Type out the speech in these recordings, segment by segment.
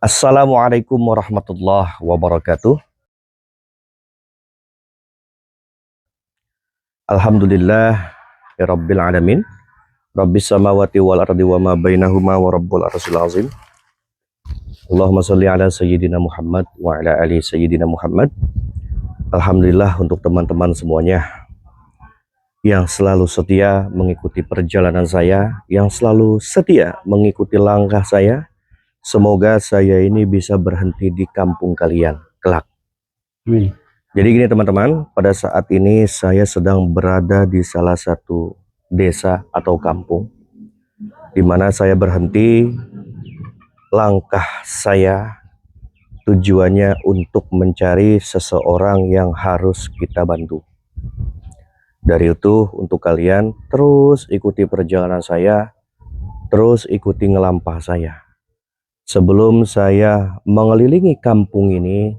Assalamualaikum warahmatullahi wabarakatuh. Alhamdulillah ya rabbil alamin. Rabbis samawati wal ardi wa ma bainahuma wa rabbul arsyil azim. Allahumma sholli ala sayyidina Muhammad wa ala ali sayyidina Muhammad. Alhamdulillah untuk teman-teman semuanya yang selalu setia mengikuti perjalanan saya, yang selalu setia mengikuti langkah saya. Semoga saya ini bisa berhenti di kampung kalian kelak. Amin. Jadi gini teman-teman, pada saat ini saya sedang berada di salah satu desa atau kampung, di mana saya berhenti. Langkah saya tujuannya untuk mencari seseorang yang harus kita bantu. Dari itu untuk kalian terus ikuti perjalanan saya, terus ikuti ngelampah saya. Sebelum saya mengelilingi kampung ini,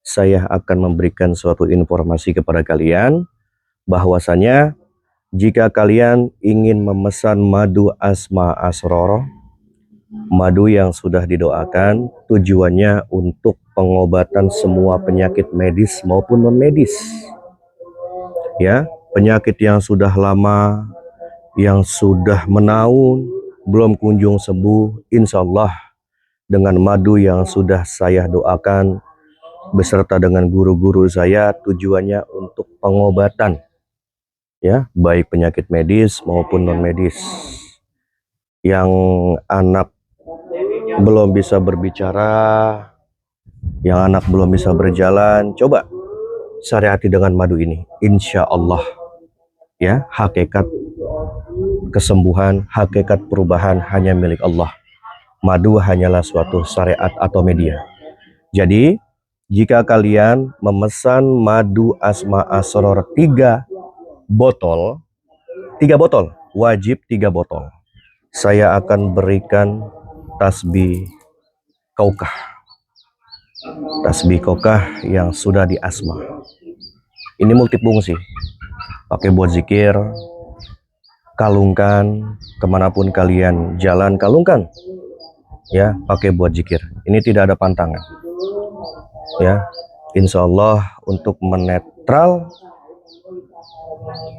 saya akan memberikan suatu informasi kepada kalian bahwasanya jika kalian ingin memesan madu asma asror, madu yang sudah didoakan, tujuannya untuk pengobatan semua penyakit medis maupun non medis. Ya, penyakit yang sudah lama, yang sudah menaun, belum kunjung sembuh, insya Allah dengan madu yang sudah saya doakan beserta dengan guru-guru saya, tujuannya untuk pengobatan, ya, baik penyakit medis maupun non medis. Yang anak belum bisa berbicara, yang anak belum bisa berjalan, coba syariati dengan madu ini, insya Allah, ya, hakikat kesembuhan, hakikat perubahan hanya milik Allah. Madu hanyalah suatu syariat atau media. Jadi jika kalian memesan madu asma asror 3 botol, wajib 3 botol, saya akan berikan tasbih kaukah. Tasbih kaukah yang sudah di asma. Ini multifungsi, pakai buat zikir, kalungkan kemanapun kalian jalan, kalungkan, ya, pakai buat zikir. Ini tidak ada pantangan, ya, insya Allah untuk menetral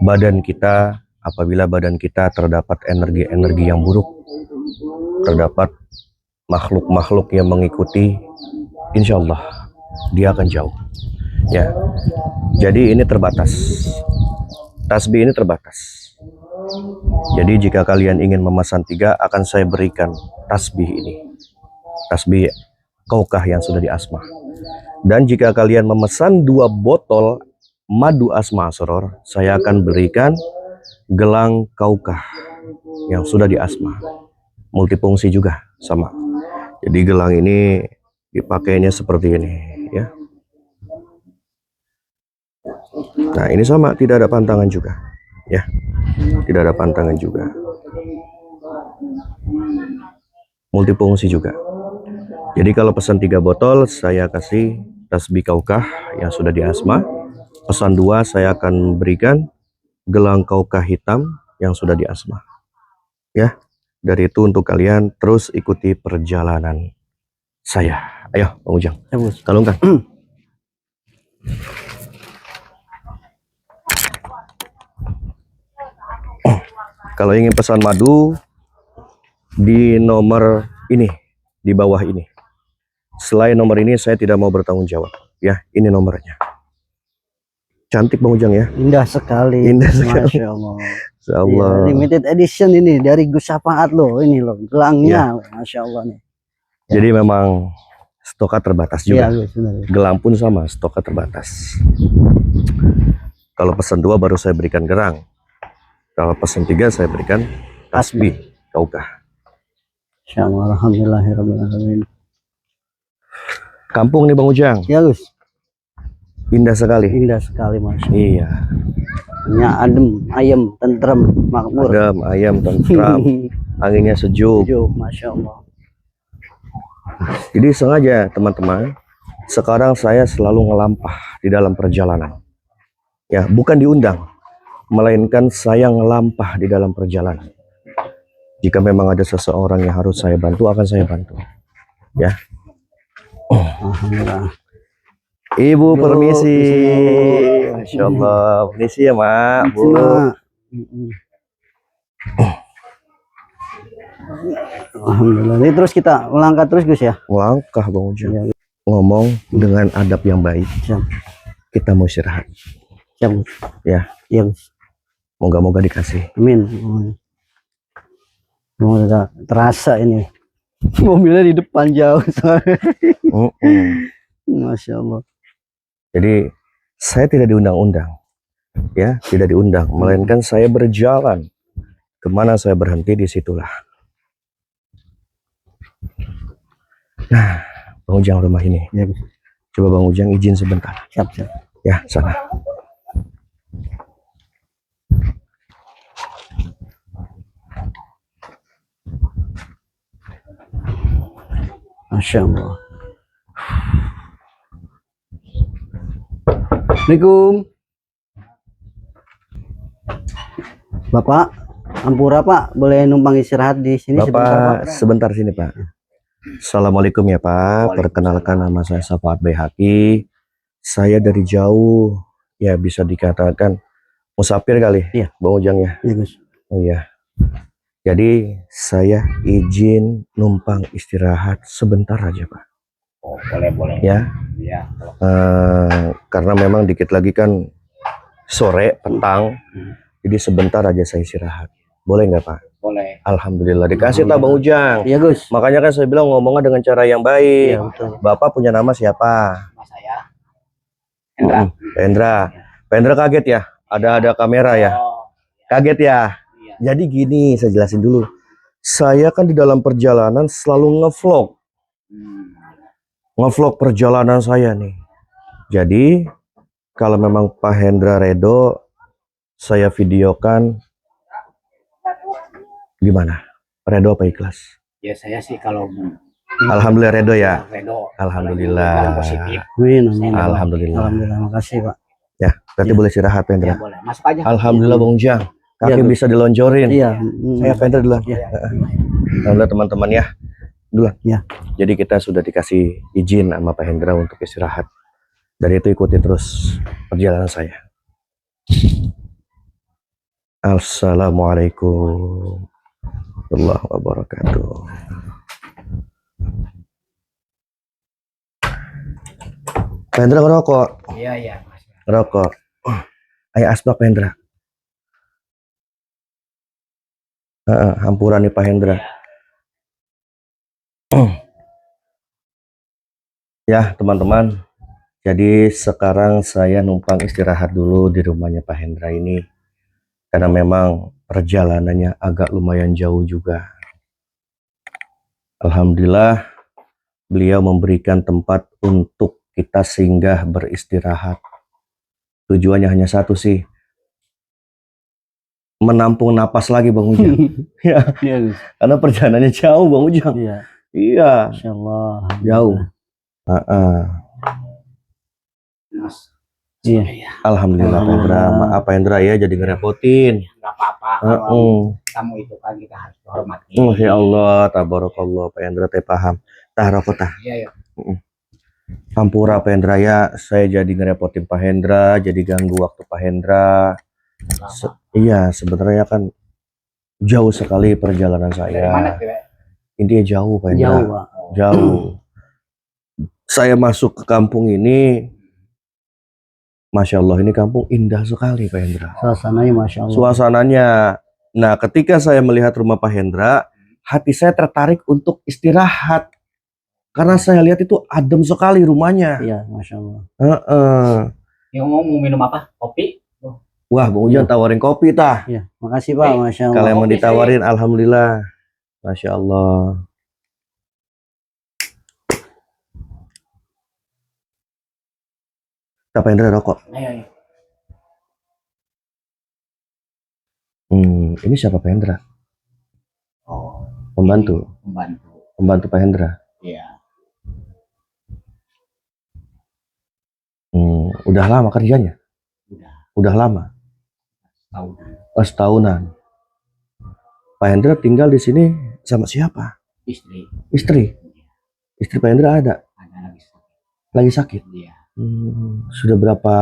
badan kita apabila badan kita terdapat energi-energi yang buruk, terdapat makhluk-makhluk yang mengikuti, insya Allah dia akan jauh, ya. Jadi ini terbatas, tasbih ini terbatas. Jadi jika kalian ingin memesan 3, akan saya berikan tasbih ini, tasbih kaukah yang sudah di asma. Dan jika kalian memesan 2 botol madu asma asror, saya akan berikan gelang kaukah yang sudah di asma. Multifungsi juga sama. Jadi gelang ini dipakainya seperti ini, ya. Nah ini sama, tidak ada pantangan juga, ya, tidak ada pantangan juga, multifungsi juga. Jadi kalau pesan 3 botol, saya kasih tasbih kaukah yang sudah di asma. Pesan 2, saya akan berikan gelang kaukah hitam yang sudah di asma, ya. Dari itu untuk kalian terus ikuti perjalanan saya. Ayo Bang Ujang, kalungkan. Kalau ingin pesan madu di nomor ini, di bawah ini. Selain nomor ini saya tidak mau bertanggung jawab, ya. Ini nomornya. Cantik Bang Ujang ya. Indah sekali. Indah sekali. Masya Allah. Masya Allah. Ya, limited edition ini dari Gus Syafaat loh, ini loh gelangnya, ya. Masya Allah nih. Ya. Jadi memang stoknya terbatas juga. Ya, Gus, benar. Gelang pun sama, stoknya terbatas. Kalau pesan 2 baru saya berikan gerang. Kalau pesan 3 saya berikan tasbih kaukah. Masya Allah, alhamdulillahirrahmanirrahim. Kampung nih Bang Ujang. Ya Gus. Indah sekali. Indah sekali Masya Allah. Iya. Nya adem, ayem, tentrem, makmur. Adem, ayam, tentram. Anginnya sejuk. Sejuk, Masya Allah. Jadi sengaja teman-teman, sekarang saya selalu ngelampah di dalam perjalanan. Ya, bukan diundang, melainkan saya ngelampah di dalam perjalanan. Jika memang ada seseorang yang harus saya bantu, akan saya bantu. Ya, Alhamdulillah. Ibu Bu, permisi. permisi. Masya Allah. Permisi ya Mak. Bu. Mak. Mm-mm. Alhamdulillah. Ini terus kita melangkah terus Gus ya. Langkah Bang Ujang. Ya, Ngomong dengan adab yang baik. siap. Kita mau istirahat. Siap Gus. Ya. Iya Gus. Moga-moga dikasih. Amin. Semoga terasa ini. Mobilnya di depan jauh. Masya Allah. Jadi saya tidak diundang-undang. Ya, tidak diundang. Melainkan saya berjalan. Kemana saya berhenti, disitulah. Nah, Bang Ujang rumah ini. Ya, Gus. Coba Bang Ujang izin sebentar. Siap, siap. Ya, sana. Masya Allah. Assalamualaikum. Bapak, Ampura Pak, boleh numpang istirahat di sini sebentar Pak? Bapak, sebentar sini Pak. Assalamualaikum ya Pak. Perkenalkan nama saya Safaat Baihaqi. Saya dari jauh, ya bisa dikatakan musafir kali. Iya. Bang Ujang ya. Iya Gus. Oh iya. Jadi saya izin numpang istirahat sebentar aja Pak. Oh, boleh. Ya. Ya. Karena memang dikit lagi kan sore, petang. Jadi sebentar aja saya istirahat. Boleh nggak Pak? Boleh. Alhamdulillah dikasih tak Bang Ujang. Iya Gus. Makanya kan saya bilang ngomongnya dengan cara yang baik. Iya betul. Bapak punya nama siapa? Nama saya Hendra. Pak Hendra. Pak Hendra kaget ya? Ada kamera ya? Oh, Kaget ya? iya. Jadi gini, saya jelasin dulu. Saya kan di dalam perjalanan selalu ngevlog. Ngevlog perjalanan saya nih. Jadi kalau memang Pak Hendra Redo, saya videokan gimana? Redo apa ikhlas? Ya saya sih kalau Alhamdulillah Redo ya. Redo. Alhamdulillah. Kalau positif. Amin, amin. Alhamdulillah. Alhamdulillah, makasih Pak. Ya, berarti Ya. boleh istirahat Pak Ya Hendra. boleh. Masuk aja. Alhamdulillah Bang Ujang. Kaki Iya, Bu. bisa dilonjorin. Iya. Saya Pak Hendra duluan. Iya. Alhamdulillah teman-teman ya. Duluan. Ya. Jadi kita sudah dikasih izin sama Pak Hendra untuk istirahat. Dari itu ikuti terus perjalanan saya. Assalamualaikum warahmatullahi wabarakatuh. Pak Hendra ngerokok. Iya, Mas. Ngerokok. Ayo asbak Pak Hendra. Hampura nih Pak Hendra. Ya teman-teman, jadi sekarang saya numpang istirahat dulu di rumahnya Pak Hendra ini. Karena memang perjalanannya agak lumayan jauh juga. Alhamdulillah beliau memberikan tempat untuk kita singgah beristirahat. Tujuannya hanya satu sih. Menampung napas lagi Bang Ujang. Ya, Iya Gus. karena perjalanannya jauh Bang Ujang. Iya. Iya, Masya Allah. jauh. Mas. Iya. Alhamdulillah Pak Hendra. Maaf Pak Hendra ya jadi ngerepotin. Enggak apa-apa. Kalau kamu itu kan kita harus hormati. Ya Allah, tabarakallah Pak Hendra teh paham. Tah rokok tah. Iya. Hampura Pak Hendra ya, saya jadi ngerepotin Pak Hendra, jadi ganggu waktu Pak Hendra. Iya, sebenarnya kan jauh sekali perjalanan Dari mana saya. tuh, ya? Intinya jauh Pak Hendra. Jauh Pak. Jauh. Saya masuk ke kampung ini, Masya Allah ini kampung indah sekali Pak Hendra. Suasananya Masya Allah. Suasananya. Nah, ketika saya melihat rumah Pak Hendra, hati saya tertarik untuk istirahat. Karena saya lihat itu adem sekali rumahnya. Iya, Masya Allah. Yang mau minum apa? Kopi? Wah, Bang Ujang tawarin kopi tah. Iya, makasih Pak, Masya Allah. Kalau yang mau kopi ditawarin, alhamdulillah. Masya Allah. Pak Hendra rokok. Ayo. Ini siapa Pak Hendra? Oh, Pembantu. membantu. Pembantu Pak Hendra. Iya. Udah lama kerjanya? Udah. Udah lama. Tahu. Setahunan. Pak Hendra tinggal di sini sama siapa? Istri. Istri. Istri Pak Hendra ada. Ada lagi. Lagi sakit. Dia Sudah berapa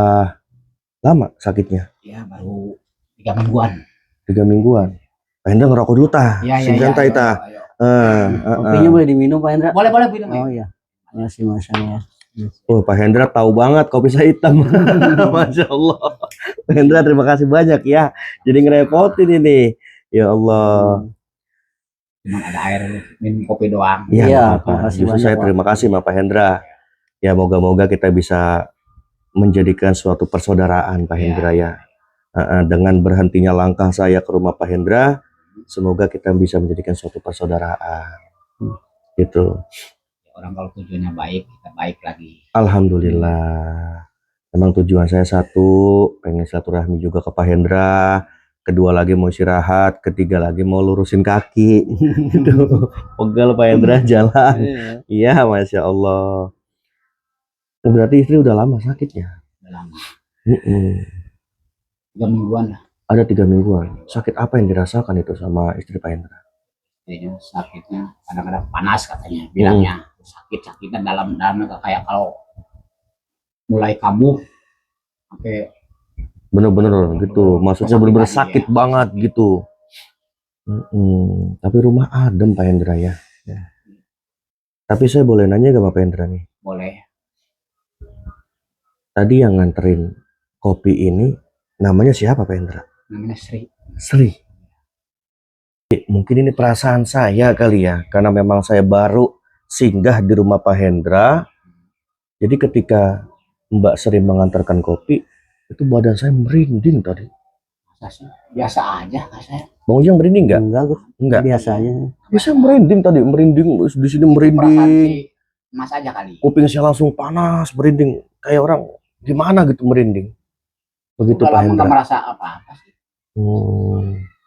lama sakitnya? ya baru 3 mingguan. 3 mingguan. Pak Hendra ngerokok dulu tah. Iya, iya, Singkat iya, ayo, tah. ayo, ayo. Kopinya boleh diminum Pak Hendra? Boleh, boleh minum. Oh iya. Masih Masya Allah. Oh, Pak Hendra tahu banget kopi saya hitam. Masya Allah. Pak Hendra terima kasih banyak ya. Jadi ngerepotin ini. Ya Allah. Cuman ada air minum kopi doang. Iya, Iya, nggak apa-apa. makasih Justru banyak, saya Pak. terima kasih sama Pak Hendra. Ya moga-moga kita bisa menjadikan suatu persaudaraan Pak Iya. Hendra ya. Dengan berhentinya langkah saya ke rumah Pak Hendra, semoga kita bisa menjadikan suatu persaudaraan. Gitu. Orang kalau tujuannya baik, kita baik lagi. Alhamdulillah. Memang tujuan saya satu, pengen silaturahmi juga ke Pak Hendra. Kedua lagi mau istirahat, ketiga lagi mau lurusin kaki. Gitu. Pegal Pak Hendra jalan. Iya, Masya Allah. Berarti istri udah lama sakitnya. Udah lama. 3 Mm-mm. mingguan lah. Ada 3 mingguan. Sakit apa yang dirasakan itu sama istri Pak Hendra? Kayaknya sakitnya kadang-kadang panas katanya. Bilangnya sakit-sakitan dalam-dalamnya kayak kalau mulai kambuh sampai Bener-bener gitu. Maksudnya sakit bener-bener lagi, sakit ya. banget gitu. Tapi rumah adem Pak Hendra ya. Tapi saya boleh nanya gak Pak Hendra nih? boleh. Tadi yang nganterin kopi ini namanya siapa Pak Hendra? Namanya Sri. Sri. Mungkin ini perasaan saya kali ya, karena memang saya baru singgah di rumah Pak Hendra. Jadi ketika Mbak Sri mengantarkan kopi, itu badan saya merinding tadi. Masa sih? Biasa aja kak saya. Bang Ujang merinding nggak? Enggak, Gus. Enggak. Biasa aja. Tapi saya merinding tadi, merinding di sini Perasaan merinding. si Mas aja kali. Kuping saya langsung panas, merinding kayak orang gimana gitu merinding. Begitu Udah Pak lama nggak Hendra. merasa apa-apa sih.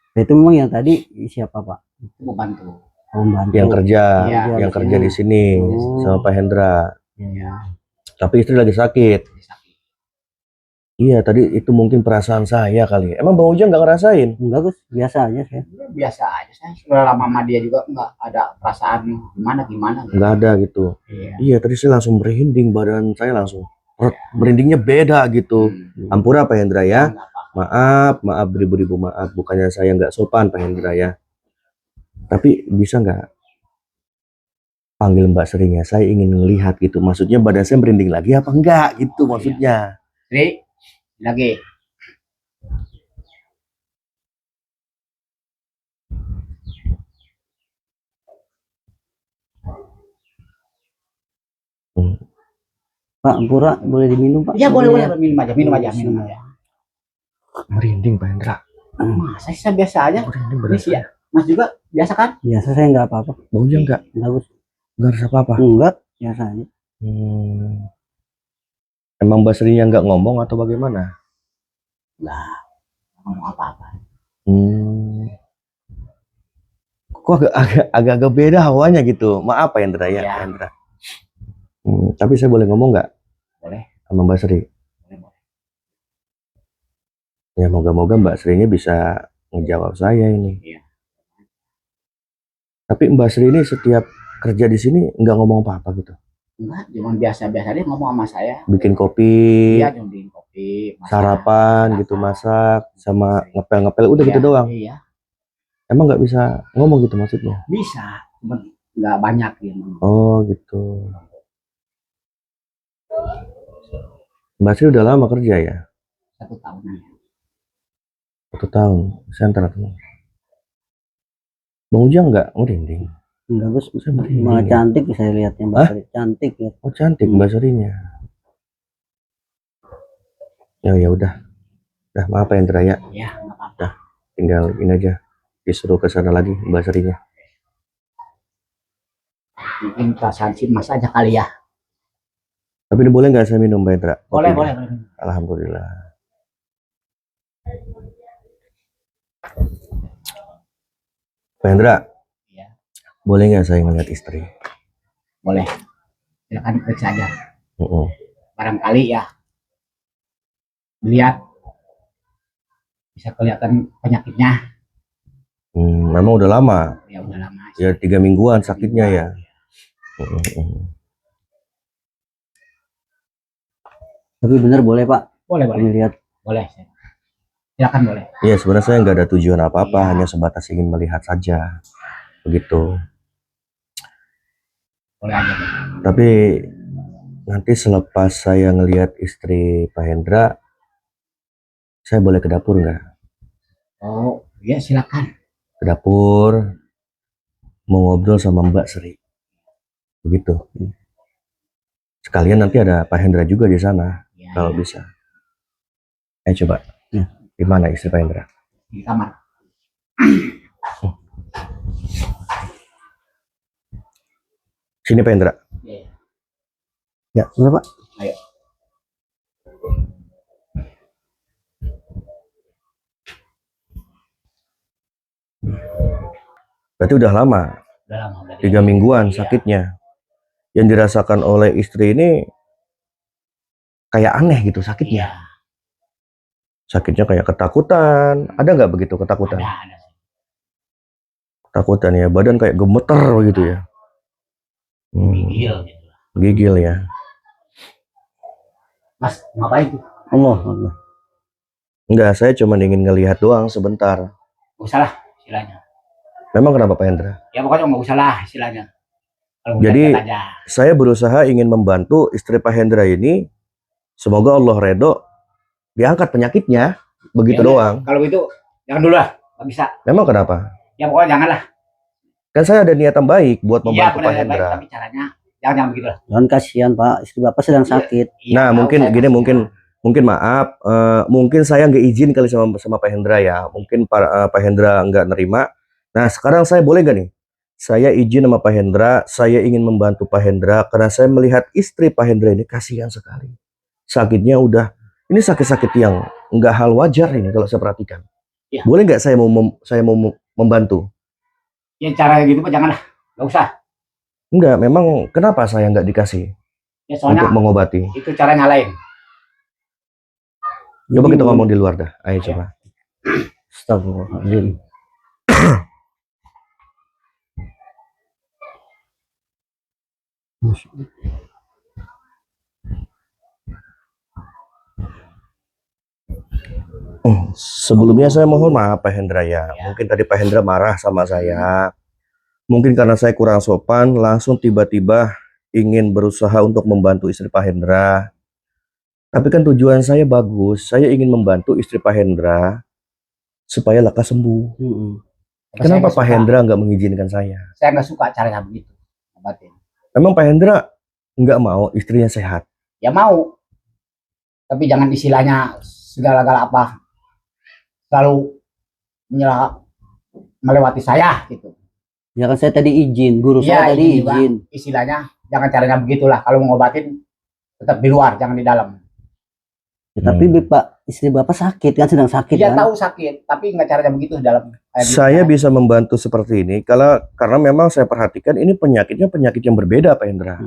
Nah, itu memang yang tadi siapa Pak? Itu membantu. Pembantu. Yang kerja, Iya, yang di kerja sini. di sini Oh. sama Pak Hendra. Iya. Tapi istri lagi sakit. Jadi sakit. Iya, tadi itu mungkin perasaan saya kali. Emang Bang Ujang nggak ngerasain? Enggak, Gus. Biasa aja saya. Ya, biasa aja saya. Sudah lama sama dia juga nggak ada perasaan gimana. Nggak ada gitu. Iya. Iya, tadi saya langsung merinding, badan saya langsung merindingnya beda gitu. Ampura Pak Hendra ya. Nggak apa. Maaf beribu-ribu maaf. Bukannya saya nggak sopan Pak Hendra ya. Tapi bisa nggak panggil Mbak Serinya? Saya ingin melihat gitu. Maksudnya badan saya merinding lagi apa enggak gitu maksudnya. Sri, lagi. Pak, Ampura boleh diminum Pak? Ya boleh minum aja. Merinding Pak Hendra. Masa sih saya biasa aja. Merinding Ini badan sih saya. ya. Mas juga biasa kan? Biasa saya enggak apa-apa. Bang Ujang nggak Enggak, Gus. rasa apa-apa. Enggak, biasa aja. Emang Mbak Serinya nggak ngomong atau bagaimana? Lah, ngomong apa-apa. Kok agak beda hawanya gitu. Maaf Pak Hendra ya, Iya. Pak Hendra. Tapi saya boleh ngomong nggak Boleh. sama Mbak Sri? Boleh. Ya moga-moga Mbak Srinya bisa ngejawab saya ini. Iya. Tapi Mbak Sri ini setiap kerja di sini nggak ngomong apa-apa gitu. Enggak, cuma biasa-biasa dia ngomong sama saya. Bikin kopi, Iya, cuma bikin kopi, masak. sarapan gitu, masak, sama ngepel-ngepel, udah Iya, gitu doang. Iya, Emang nggak bisa ngomong gitu maksudnya? bisa. Cuma nggak banyak dia ngomong. Oh gitu. Mbak Sri udah lama kerja ya? 1 tahunan ya. 1 tahun. Saya antara teman. Bang Ujang nggak merinding? Enggak, Gus. Saya merinding. Malah cantik saya lihatnya Mbak Sri. Cantik ya. Oh cantik Mbak Srinya. Ya udah. Dah maaf Pak Hendra ya. Ya, nggak apa-apa. Tinggal ini aja. Disuruh ke sana lagi Mbak Srinya. Mungkin perasaan si Mas aja kali ya. Tapi ini boleh nggak saya minum Mbak Hendra? Boleh, Kopinya? boleh. Alhamdulillah. Pak Hendra, Iya, boleh nggak saya ngeliat istri? boleh. Silakan periksa aja. Mm-mm. Barangkali ya. Lihat bisa kelihatan penyakitnya. Memang udah lama. Ya udah lama. Ya 3 mingguan sakitnya ya. Mm-mm. Tapi bener boleh Pak, Boleh, kami boleh. lihat. Boleh. Silakan boleh. Iya, sebenarnya saya nggak ada tujuan apa-apa, Iya. hanya sebatas ingin melihat saja. Begitu. Boleh aja. Tapi nanti selepas saya ngelihat istri Pak Hendra, saya boleh ke dapur nggak? Oh, ya silakan. Ke dapur, mau ngobrol sama Mbak Sri. Begitu. Sekalian nanti ada Pak Hendra juga di sana, Ya, kalau bisa. Coba. Ya. Di mana istri Pak Hendra? di kamar. Sini Pak Hendra. Iya. Ya, bener Pak. Ayo. Berarti udah lama, Udah lama berarti. 3 mingguan Iya. sakitnya. Yang dirasakan oleh istri ini kayak aneh gitu sakitnya. Iya. Sakitnya kayak ketakutan. Ada nggak begitu ketakutan? Ada. Ketakutan ya, badan kayak gemeter gitu ya. Gigil gitu. Gigil ya. Mas, ngapain tuh? Allah, Allah. Enggak, saya cuma ingin ngelihat doang sebentar. Gak usah lah istilahnya. Memang kenapa Pak Hendra? Ya pokoknya nggak usah lah istilahnya. Kalau mau Jadi, lihat aja. saya berusaha ingin membantu istri Pak Hendra ini. Semoga Allah redho diangkat penyakitnya. Begitu Ya udah, doang. Kalau itu jangan dulu lah, nggak bisa. Memang kenapa? Ya pokoknya jangan lah. Kan saya ada niatan baik buat Iya, membantu Pak benar baik, Hendra. tapi caranya jangan begitu lah. Jangan kasihan Pak, istri Bapak sedang Iya. sakit. Iya, Nah, tahu mungkin saya gini, maksudnya. mungkin maaf, mungkin saya nggak izin kali sama Pak Hendra ya. Mungkin Pak Hendra nggak nerima. Nah, sekarang saya boleh nggak nih? Saya izin sama Pak Hendra, saya ingin membantu Pak Hendra karena saya melihat istri Pak Hendra ini kasihan sekali. Sakitnya udah, ini sakit-sakit yang nggak hal wajar ini kalau saya perhatikan. Iya. Boleh nggak saya mau membantu? Ya cara gitu Pak jangan lah, nggak usah. Enggak, memang kenapa saya nggak dikasih Ya soalnya untuk mengobati? itu caranya lain. Coba Ini kita belum- ngomong di luar dah. Ayo coba. Astagfirullahaladzim. Sebelumnya saya mohon maaf Pak Hendra ya. Ya. Mungkin tadi Pak Hendra marah sama saya. Mungkin karena saya kurang sopan, langsung tiba-tiba ingin berusaha untuk membantu istri Pak Hendra. Tapi kan tujuan saya bagus. Saya ingin membantu istri Pak Hendra supaya lekas sembuh. Mm-mm. Tapi Kenapa saya Pak nggak suka. Hendra nggak mengizinkan saya? Saya nggak suka caranya begitu. Obatin. Memang Pak Hendra nggak mau istrinya sehat. Ya mau, tapi jangan istilahnya segala-gala apa selalu melewati saya gitu. Ya kan saya tadi izin, guru Iya, saya tadi ini juga. izin. Istilahnya jangan caranya begitulah. Kalau mau ngobatin tetap di luar, jangan di dalam. Ya, tapi Pak, istri Bapak sakit kan, sedang sakit Dia kan. tahu sakit, tapi nggak caranya begitu di dalam. Kayak gitu. Saya bisa membantu seperti ini karena memang saya perhatikan ini penyakitnya penyakit yang berbeda Pak Hendra.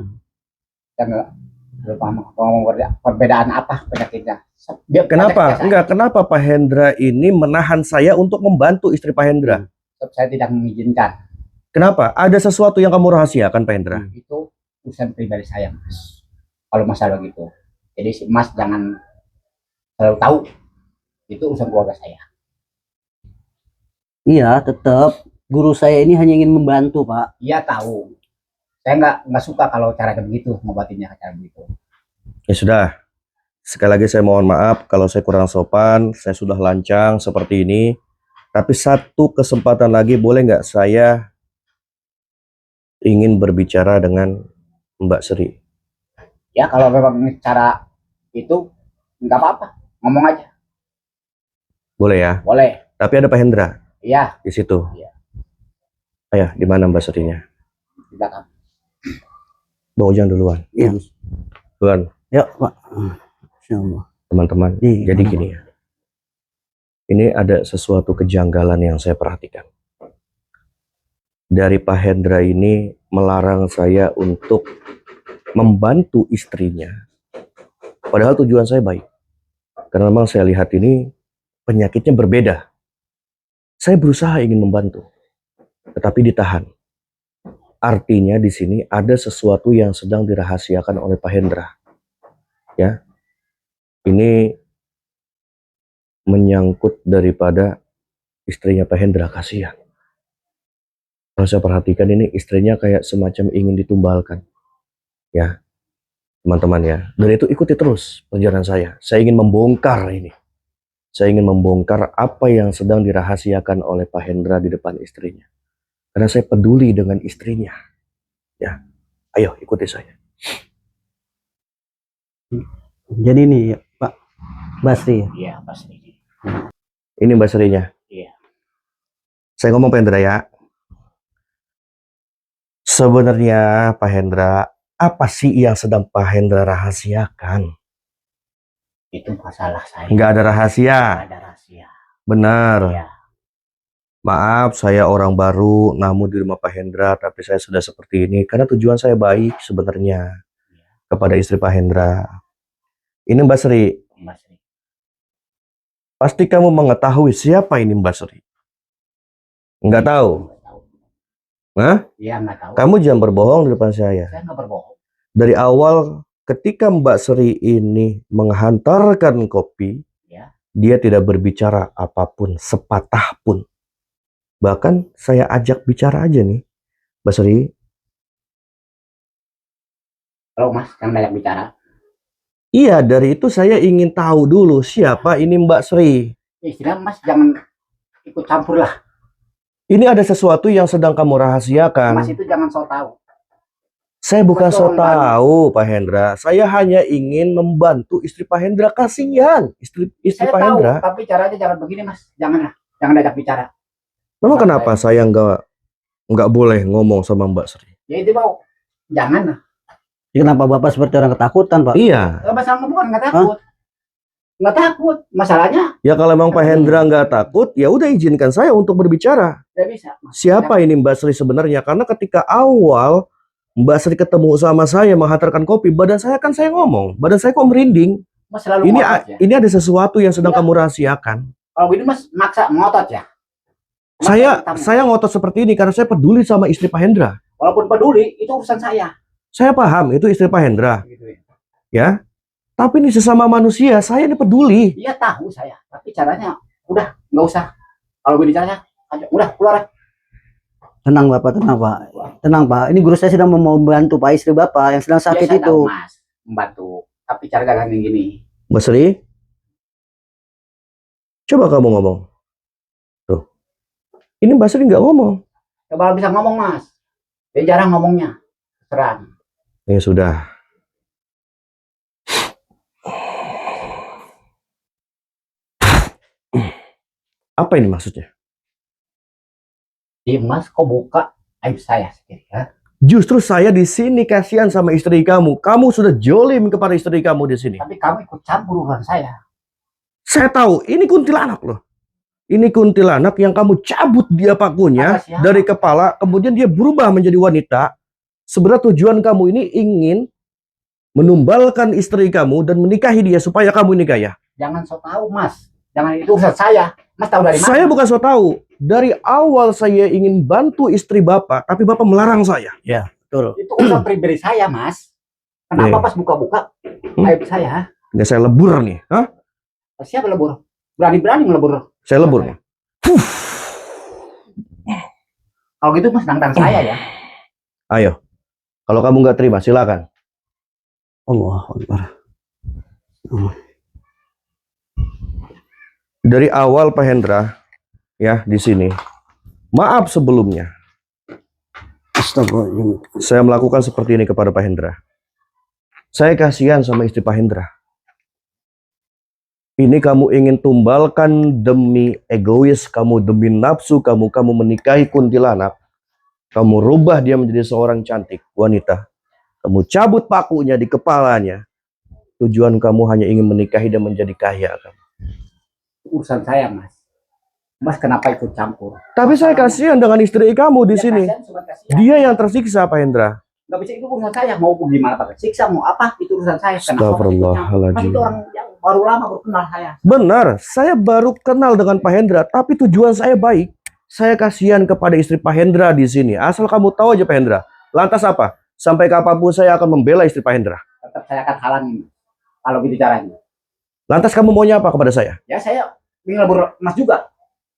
Saya nggak paham ngomong perbedaan apa penyakitnya. Dia Kenapa? penyakitnya Enggak, kenapa Pak Hendra ini menahan saya untuk membantu istri Pak Hendra? saya tidak mengizinkan. Kenapa? Ada sesuatu yang kamu rahasiakan Pak Hendra? Itu urusan pribadi saya, Mas. Kalau masalah gitu. Jadi si Mas jangan selalu tahu. Itu urusan keluarga saya. Iya, tetap guru saya ini hanya ingin membantu Pak. Iya tahu. Saya nggak suka kalau caranya begitu, ngobatinnya cara begitu. Ya sudah. Sekali lagi saya mohon maaf kalau saya kurang sopan, saya sudah lancang seperti ini. Tapi satu kesempatan lagi boleh nggak saya ingin berbicara dengan Mbak Sri? Ya kalau memang cara itu nggak apa-apa, ngomong aja. Boleh ya? Boleh. Tapi ada Pak Hendra Iya, di situ. Iya. Ayah, di mana Mbak Srinya? di belakang. Bang Ujang duluan. Iya. Duluan, Ya Pak. Insyaallah. teman-teman. Iya. Jadi gini ya. Ini ada sesuatu kejanggalan yang saya perhatikan. Dari Pak Hendra ini melarang saya untuk membantu istrinya. Padahal tujuan saya baik. Karena memang saya lihat ini penyakitnya berbeda. Saya berusaha ingin membantu, tetapi ditahan. Artinya di sini ada sesuatu yang sedang dirahasiakan oleh Pak Hendra. Ya. Ini menyangkut daripada istrinya Pak Hendra, kasihan. Kalau saya perhatikan ini istrinya kayak semacam ingin ditumbalkan. Ya, teman-teman ya. Dan itu ikuti terus perjalanan saya. Saya ingin membongkar ini. Saya ingin membongkar apa yang sedang dirahasiakan oleh Pak Hendra di depan istrinya. Karena saya peduli dengan istrinya. Ya, ayo ikuti saya. Jadi nih Pak Basri. Iya, pasti. Ini Mbak Serinya. Iya. Saya ngomong Pak Hendra ya. Sebenarnya Pak Hendra, apa sih yang sedang Pak Hendra rahasiakan? Itu masalah saya. Nggak ada rahasia. Nggak ada rahasia. Benar. Iya. Maaf, saya orang baru, namun di rumah Pak Hendra, tapi saya sudah seperti ini karena tujuan saya baik sebenarnya kepada istri Pak Hendra. Ini Mbak Sri. Mas Ri. Pasti kamu mengetahui siapa ini Mbak Sri? Nggak tahu? Nggak tahu. Hah? Iya, nggak tahu. Kamu jangan berbohong di depan saya. Saya nggak berbohong. Dari awal, ketika Mbak Sri ini menghantarkan kopi, Ya. dia tidak berbicara apapun, sepatah pun. Bahkan saya ajak bicara aja nih, Mbak Sri. Kalau Mas yang banyak bicara, Iya, dari itu saya ingin tahu dulu siapa ini Mbak Sri. istilah Mas jangan ikut campur lah. Ini ada sesuatu yang sedang kamu Mas rahasiakan. itu jangan so tahu. Saya bukan Mas so orang baru. tahu, Pak Hendra. Saya hanya ingin membantu istri Pak Hendra. Kasihan istri Saya Pak tahu, Hendra. tapi caranya jangan begini Mas. Jangan lah. Jangan diajak bicara. Memang Mas, kenapa saya nggak boleh ngomong sama Mbak Sri? Ya itu mau. Jangan lah. Kenapa Bapak seperti orang ketakutan, Pak? Iya. Nggak masalah bukan nggak takut. Nggak takut. Masalahnya Ya kalau memang Pak Hendra nggak takut, ya udah izinkan saya untuk berbicara. tidak bisa. Mas. Siapa ini Mbak Sri sebenarnya? Karena ketika awal Mbak Sri ketemu sama saya menghantarkan kopi, badan saya ngomong, badan saya kok merinding. Mas selalu Ini ngotot ya. ini ada sesuatu yang sedang Iya. kamu rahasiakan. Kalau gini Mas maksa ngotot ya. Mas, Saya ngotot seperti ini karena saya peduli sama istri Pak Hendra. walaupun peduli itu urusan saya. Saya paham itu istri Pak Hendra, Gitu ya. ya. Tapi ini sesama manusia, saya ini peduli. Iya tahu saya. Tapi caranya udah nggak usah. Kalau gini caranya, ayo, udah keluar. Tenang Bapak, tenang Pak. Tenang Pak. Ini guru saya sedang mau membantu Pak istri Bapak yang sedang sakit Saya itu. tahu, Mas, membantu. Tapi cara jangan gini. Mbak Sri, coba kamu ngomong. Tuh, ini Mbak Sri nggak ngomong. Coba bisa ngomong Mas. Dia jarang ngomongnya. Terang. Ya sudah. Apa ini maksudnya? Mas kok buka aib saya sendiri ya? Justru saya di sini kasihan sama istri kamu. Kamu sudah jolim kepada istri kamu di sini. Tapi kamu ikut campur urusan saya. Saya tahu, ini kuntilanak loh. Ini kuntilanak yang kamu cabut dia pakunya Kata siapa? dari kepala, kemudian dia berubah menjadi wanita. Sebenarnya tujuan kamu ini ingin menumbalkan istri kamu dan menikahi dia supaya kamu nikah ya. Jangan so tahu Mas. Jangan itu urusan saya. Mas tahu dari mana? Saya bukan so tahu. Dari awal saya ingin bantu istri Bapak, tapi Bapak melarang saya. Betul. Itu urusan pribadi saya Mas. Kenapa Nih. pas buka-buka aib saya? Ini saya lebur nih. Hah? Siapa lebur? Berani-berani melebur. Saya lebur nih. Kalau gitu Mas tantang saya ya. Ayo. Kalau kamu nggak terima, silakan. Allah Akbar. Dari awal Pak Hendra, ya di sini. Maaf sebelumnya, Astagfirullah. saya melakukan seperti ini kepada Pak Hendra. Saya kasihan sama istri Pak Hendra. Ini kamu ingin tumbalkan demi egois kamu, demi nafsu kamu, kamu menikahi kuntilanak. Kamu rubah dia menjadi seorang cantik wanita. Kamu cabut pakunya di kepalanya. Tujuan kamu hanya ingin menikahi dan menjadi kaya. Urusan saya Mas. Mas kenapa ikut campur? Tapi saya kasihan dengan istri kamu di Ya, sini. kasihan, cuma kasihan. Dia yang tersiksa, Pak Hendra. Nggak bisa itu urusan saya. Mau gimana pakai siksa mau apa itu urusan saya. Kenapa Mas ikut campur? Mas Astagfirullahaladzim. itu orang yang baru lama baru kenal saya. Benar, saya baru kenal dengan Pak Hendra, tapi tujuan saya baik. Saya kasihan kepada istri Pak Hendra di sini. Asal kamu tahu aja Pak Hendra. Lantas apa? Sampai kapanpun saya akan membela istri Pak Hendra. Tetap saya akan halangi kalau gitu caranya. Lantas kamu maunya apa kepada saya? Ya saya ingin labor emas juga.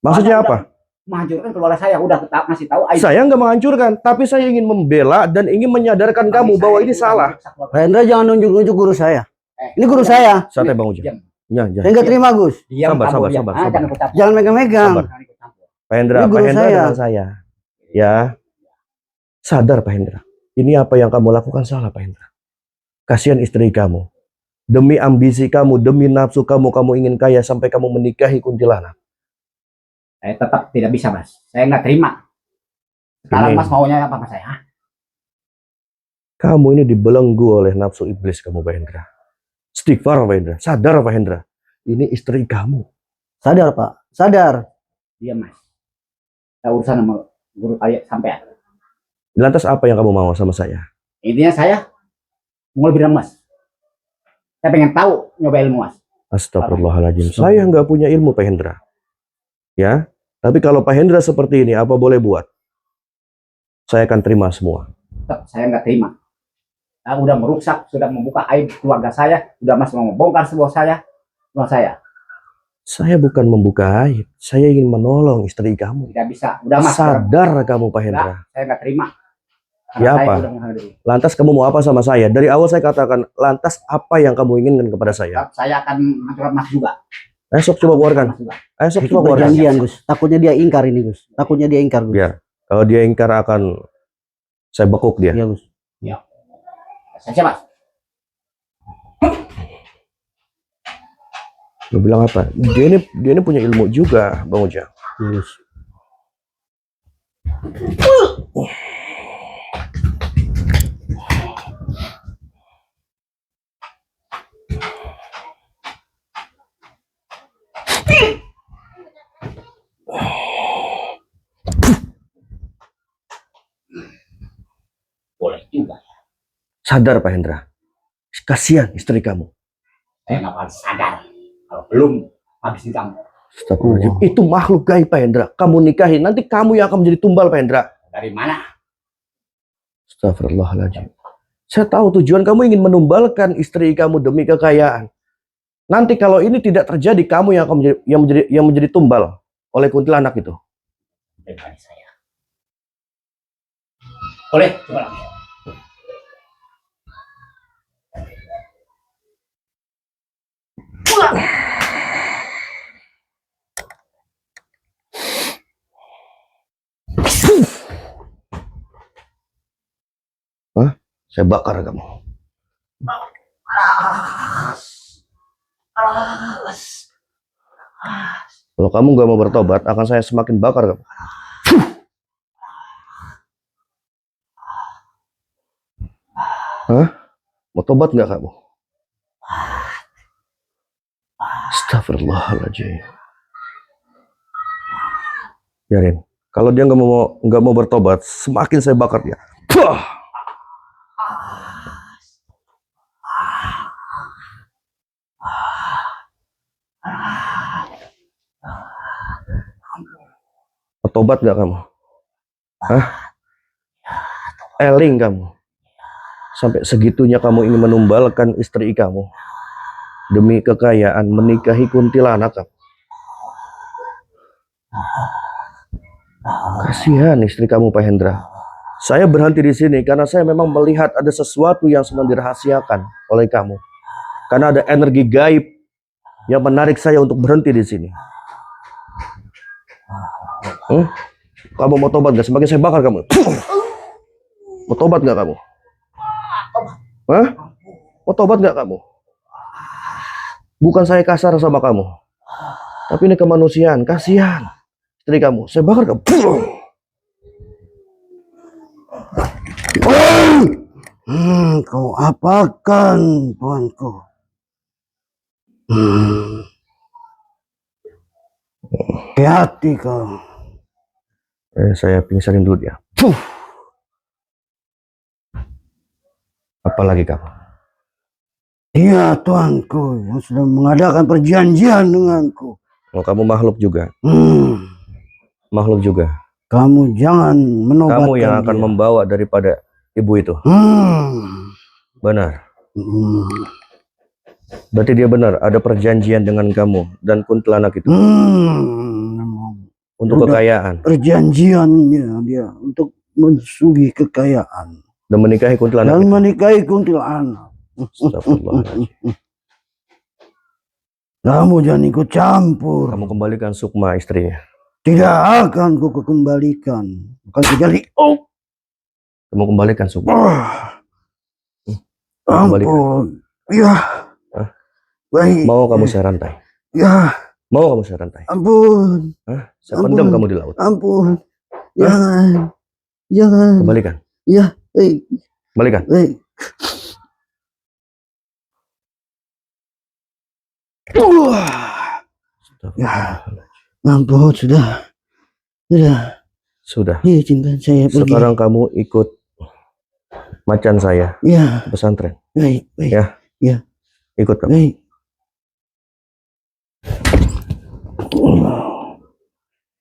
Maksudnya Karena apa? udah menghancurkan keluarga saya, udah ngasih tahu aib. Saya nggak menghancurkan, tapi saya ingin membela dan ingin menyadarkan kamu bahwa ini salah. Pak Hendra jangan nunjuk-nunjuk guru saya. Eh, Ini guru saya. Santai Bang Ujang. Diam. Ya, Saya nggak terima, Gus. Diam, Sabar, kamu sabar, diam. sabar, Ah, sabar. jangan ikut campur. Jangan megang-megang. Sabar. Jangan ikut campur. Pak Hendra, Ini guru Pak Hendra saya. dengan saya. Ya, sadar Pak Hendra. Ini apa yang kamu lakukan salah Pak Hendra. Kasihan istri kamu. Demi ambisi kamu, demi nafsu kamu, kamu ingin kaya sampai kamu menikahi kuntilanak. Saya tetap tidak bisa, Mas. Saya nggak terima. Sekarang Ini- Mas maunya apa sama saya? Hah? Kamu ini dibelenggu oleh nafsu iblis kamu Pak Hendra. Istighfar Pak Hendra. Sadar Pak Hendra. Ini istri kamu. Sadar, Pak. Sadar. Diam, Mas. Saya urusan sama guru ayat sampai. Lantas apa yang kamu mau sama saya? Intinya saya mau lebih dari Mas. Saya pengen tahu nyoba ilmu, Mas. Astagfirullahaladzim. Saya nggak punya ilmu Pak Hendra. Ya, tapi kalau Pak Hendra seperti ini, apa boleh buat? Saya akan terima semua. Tetap saya nggak terima. Saya udah merusak, sudah membuka aib keluarga saya, sudah Mas mau membongkar sebuah rumah saya. Saya bukan membuka aib. Saya ingin menolong istri kamu. Tidak bisa. Udah Mas. Sadar kamu Pak Hendra. Enggak, saya nggak terima. Ya, Saya apa? udah menghadapi. Lantas kamu mau apa sama saya? Dari awal saya katakan, lantas apa yang kamu inginkan kepada saya? Tetap saya akan menghancurkan Mas juga. Esok coba keluarkan. Mas juga. Esok Itu coba keluarkan. perjanjian, Gus. Takutnya dia ingkar ini, Gus. Takutnya dia ingkar, Gus. Biar. Kalau dia ingkar akan saya bekuk dia. Iya, Gus. Saya Mas. Lu bilang apa? Dia ini punya ilmu juga, Bang Ujang. Iya, Gus. Boleh juga. Sadar Pak Hendra. Kasihan istri kamu. Saya nggak akan sadar kalau belum habis ditanggung. Astagfirullahaladzim. Itu makhluk gaib Pak Hendra. Kamu nikahin, nanti kamu yang akan menjadi tumbal Pak Hendra. Dari mana? Astagfirullahaladzim. Saya tahu tujuan kamu ingin menumbalkan istri kamu demi kekayaan. Nanti kalau ini tidak terjadi, kamu yang akan menjadi tumbal oleh kuntilanak itu. Pribadi saya. Boleh, coba lagi. Saya bakar kamu. Kalau kamu nggak mau bertobat, akan saya semakin bakar kamu. Hah? Mau tobat nggak kamu? Astagfirullahaladzim. Biarin. Kalau dia nggak mau bertobat, semakin saya bakar dia. Puh! Mau tobat nggak kamu? Hah? Eling kamu. Sampai segitunya kamu ingin menumbalkan istri kamu demi kekayaan, menikahi kuntilanak kamu. Kasihan istri kamu Pak Hendra. Saya berhenti di sini karena saya memang melihat ada sesuatu yang sedang dirahasiakan oleh kamu. Karena ada energi gaib yang menarik saya untuk berhenti di sini. Kamu mau tobat gak? Semakin saya bakar kamu. Mau tobat gak kamu? Hah? Mau tobat gak kamu? Bukan saya kasar sama kamu, tapi ini kemanusiaan. Kasihan istri kamu. Saya bakar kamu. Kau apakan, tuanku? Hati-hati kau. Saya pingsanin dulu dia. Apalagi kamu? Iya, tuanku yang sudah mengadakan perjanjian denganku. Oh, kamu makhluk juga. Makhluk juga. Kamu jangan menobatkan Kamu yang akan dia. membawa daripada ibu itu. Benar. Berarti dia benar, ada perjanjian dengan kamu dan kuntilanak itu untuk udah kekayaan perjanjiannya dia untuk mensugih kekayaan dan menikahi kuntilanak dan itu. menikahi kuntilanak. Astagfirullahaladzim. Kamu jangan ikut campur. Kamu kembalikan Sukma istrinya. Tidak akan ku kembalikan. Bukan kejali. Oh, Kamu kembalikan Sukma. Kembalikan. ampun. Ya. Hah? Baik. Mau kamu saya rantai? Ya. Mau kamu saya rantai? Ampun. Hah? Saya pendam kamu di laut. Ampun. Jangan. Jangan. Kembalikan. Ya. Baik. Kembalikan. Baik. Ya. Ampun, sudah. Sudah. Izinkan saya pergi. Sekarang kamu ikut macan saya Ya. ke pesantren. Baik. Baik. Ya. Ya. Ikut kamu. Baik.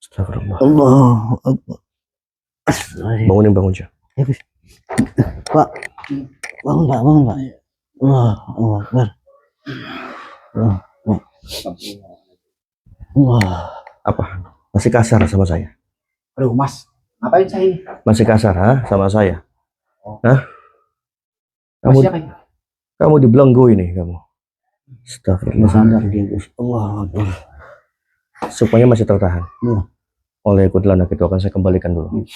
Astagfirullah. Allahu Akbar. Bangun Syah. Pak. Bangun Pak. Allah Akbar. Wah. Apa? Masih kasar sama saya? Aduh mas, ngapain saya ini? Masih kasar sama saya? Hah? Mas Kamu siapa ini? kamu dibelenggu ini kamu. Astagfirullah. Sadar dia. Allah Akbar. Supaya masih tertahan. Iya. Oleh kuntilanak itu akan saya kembalikan dulu.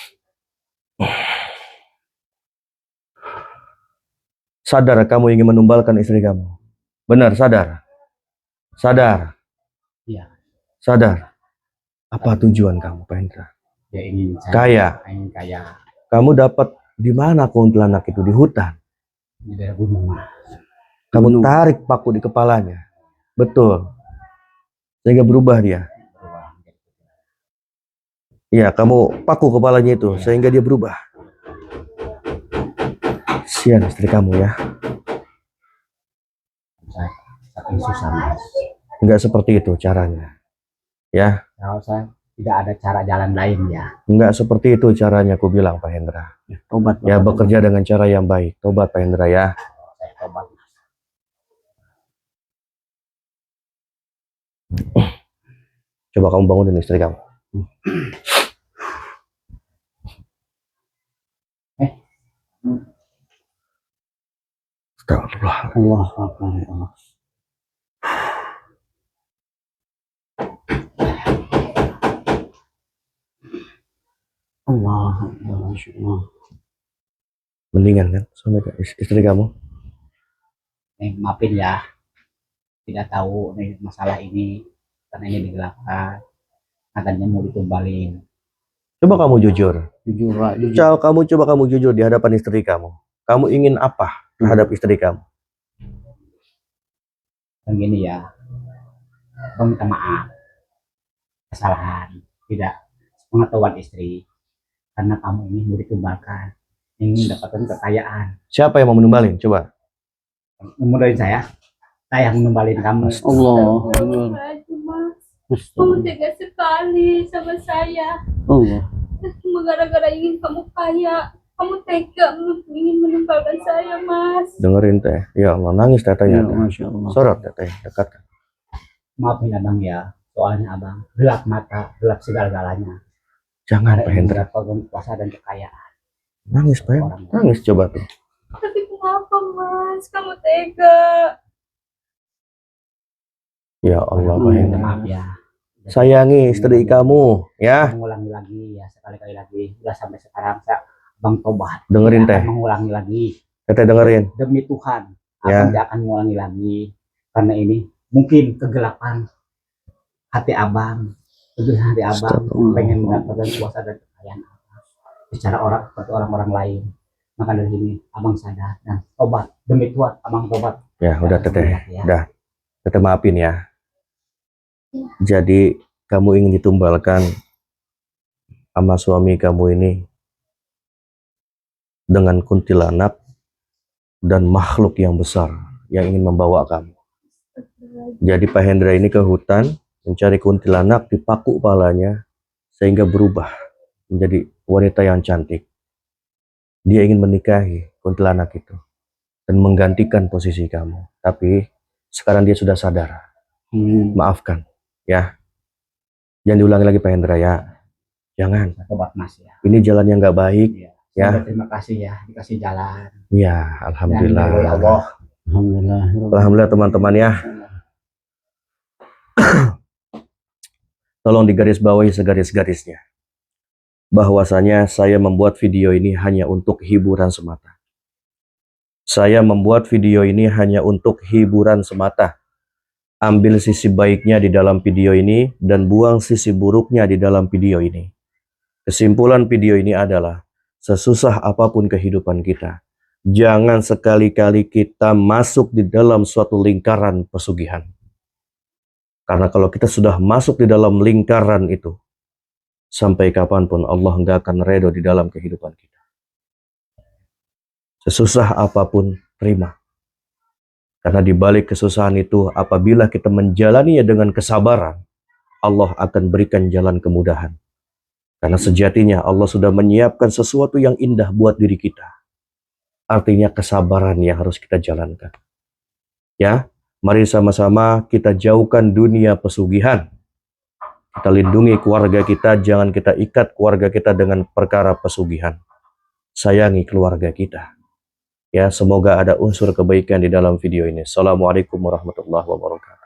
Sadar kamu ingin menumbalkan istri kamu. Benar, sadar. Sadar. Iya. Sadar. Apa tujuan kamu, Pak Hendra? Ya ingin saya Kaya. ingin kaya Kamu dapat di mana kuntilanak itu? Di hutan. di daerah gunung mas. Kamu tarik paku di kepalanya. Betul. Sehingga berubah dia. Iya, kamu paku kepalanya itu sehingga dia berubah. Sian istri kamu ya. Saya saking susah mas. Enggak seperti itu caranya. Ya, Kalau saya tidak ada cara jalan lain ya. enggak seperti itu caranya aku bilang Pak Hendra. Tobat. Ya, bekerja dengan cara yang baik. Tobat Pak Hendra ya. Saya tobat mas. Coba kamu bangunin istri kamu. Astagfirullah. Allah Akbar. Ya Allah. Allah Akbar. Masya Allah. Mendingan kan sama istri kamu? Nih, maafin ya. Tidak tahu nih masalah ini karena ini digelapkan. Katanya mau ditumbalin. Coba kamu jujur. Jujur Pak. Jujur. Coba kamu jujur di hadapan istri kamu. Kamu ingin apa terhadap istri kamu? Kan gini ya. Bang minta maaf. Kesalahan. Tidak pengetahuan istri. Karena kamu ini mau ditumbalkan. Ingin dapatkan kekayaan. Siapa yang mau menumbalin? Coba. Memudahkan saya. Saya yang menumbalin kamu. Allah. Mas, kamu tega sekali sama saya. Allah. Cuma gara-gara ingin kamu kaya, kamu tega ingin menumbalkan saya, Mas. Dengerin teh. Ya Allah, nangis Ya, tetehnya. Masya Allah. Sorot teteh, dekat. Maafin abang ya. Soalnya abang gelap mata, gelap segala-galanya. Jangan Pak Hendra. Mendapatkan kuasa dan kekayaan. Nangis Pak Hendra. Nangis coba tuh. Tapi kenapa, Mas? Kamu tega. Ya Allah Pak Hendra. Maaf ya. Sayangi istri kamu ya. Mengulangi lagi ya, sekali-kali lagi. Udah sampai sekarang saya abang tobat. Dengerin Tidak teh. akan mengulangi lagi. Teteh dengerin. Demi Tuhan, Ya. abang tidak akan mengulangi lagi. Karena ini mungkin kegelapan hati abang. Kegelapan hati abang Astagfirullah. pengen mendapatkan kuasa dan kekayaan abang. Secara orang seperti orang-orang lain. Maka dari ini abang sadar dan tobat. Demi Tuhan, abang tobat. Ya udah Tidak akan teteh. mengulangi lagi ya. Udah. Teteh maafin ya. Jadi kamu ingin ditumbalkan sama suami kamu ini dengan kuntilanak dan makhluk yang besar yang ingin membawa kamu. Jadi Pak Hendra ini ke hutan mencari kuntilanak, dipaku kepalanya sehingga berubah menjadi wanita yang cantik. Dia ingin menikahi kuntilanak itu dan menggantikan posisi kamu. Tapi Sekarang dia sudah sadar. Maafkan, ya. Jangan diulangi lagi Pak Hendra ya. Jangan. Tobat Mas ya. Ini jalan yang nggak baik. Iya. Ya. Terima kasih ya dikasih jalan. Ya, alhamdulillah. Dan dari Allah. Alhamdulillah. Alhamdulillah teman-teman ya. Tolong digarisbawahi segaris-garisnya. Bahwasanya saya membuat video ini hanya untuk hiburan semata. Saya membuat video ini hanya untuk hiburan semata. Ambil sisi baiknya di dalam video ini dan buang sisi buruknya di dalam video ini. Kesimpulan video ini adalah, sesusah apapun kehidupan kita, jangan sekali-kali kita masuk di dalam suatu lingkaran pesugihan. Karena kalau kita sudah masuk di dalam lingkaran itu, sampai kapanpun Allah nggak akan redho di dalam kehidupan kita. Sesusah apapun, terima. Karena di balik kesusahan itu, apabila kita menjalaninya dengan kesabaran, Allah akan berikan jalan kemudahan. Karena sejatinya Allah sudah menyiapkan sesuatu yang indah buat diri kita. Artinya kesabaran yang harus kita jalankan. Ya, mari sama-sama kita jauhkan dunia pesugihan. Kita lindungi keluarga kita, jangan kita ikat keluarga kita dengan perkara pesugihan. Sayangi keluarga kita. Ya, semoga ada unsur kebaikan di dalam video ini. Assalamualaikum warahmatullahi wabarakatuh.